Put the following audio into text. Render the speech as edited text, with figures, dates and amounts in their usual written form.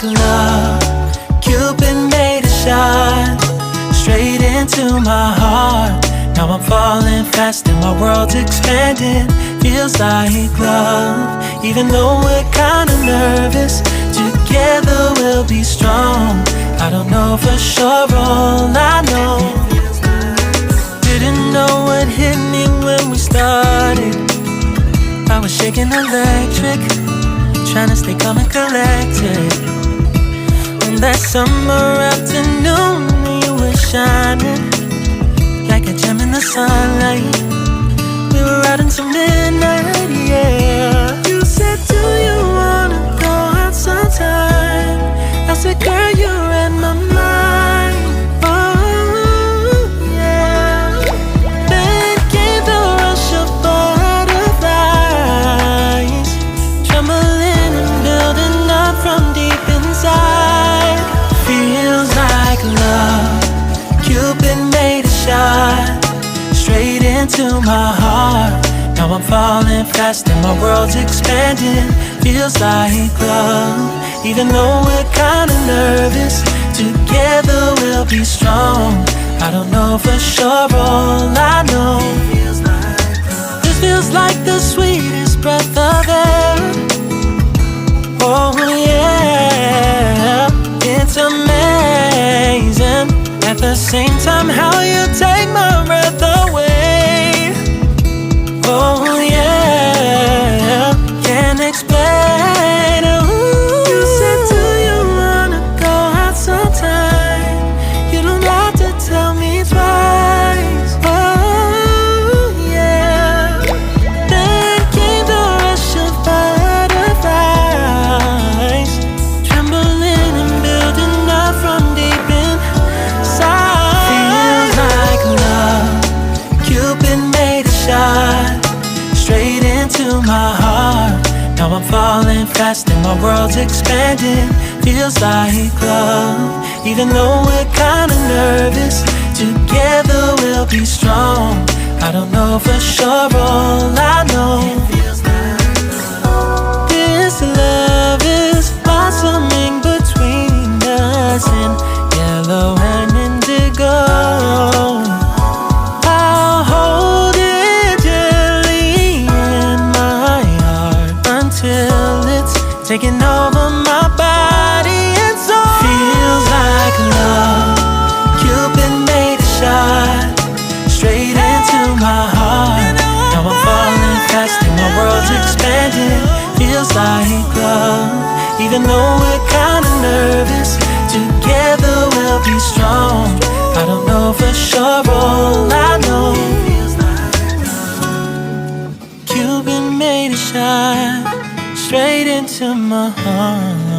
like love. Cupid made a shot straight into my heart. Now I'm falling fast and my world's expanding. Feels like love, even though we're kinda nervous. Together we'll be strong. I don't know for sure, all I know. Didn't know what hit me when we started. I was shaking electric, trying to stay calm and collected. On that summer afternoon, you were shining like a gem in the sunlight. We were out until midnight, yeah. You said, do you wanna go out sometime? I said, girl, you read my mind. Oh, yeah. Then came the rush of butterflies, trembling and building up from deep inside. Feels like love. Cupid made a shot straight into my heart. Now I'm falling fast and my world's expanding. Feels like love, even though we're kinda nervous. Together we'll be strong. I don't know for sure, all I know. This feels like the sweetest breath of air. Oh yeah, it's amazing. At the same time, how you take my breath away. Oh yeah, can't explain. Ooh. You said, do you wanna go out sometime? You don't have to tell me twice. Oh yeah. Then came the rush of butterflies, trembling and building up from deep inside. Feels like love. Cupid made a shot straight into my heart. Now I'm falling fast and my world's expanding. Feels like love, even though we're kinda nervous. Together we'll be strong. I don't know for sure, all I know. This love is blossoming between us in yellow and indigo. I'll hold it gently in my heart until it's taking over my body and soul. Feels like love. Cupid made a shot straight into my heart. Now I'm falling fast and my world's expanding. Feels like love, even though we're kinda nervous. Together we'll be strong. I don't know for sure, all I know. Cupid made a shot straight into my heart.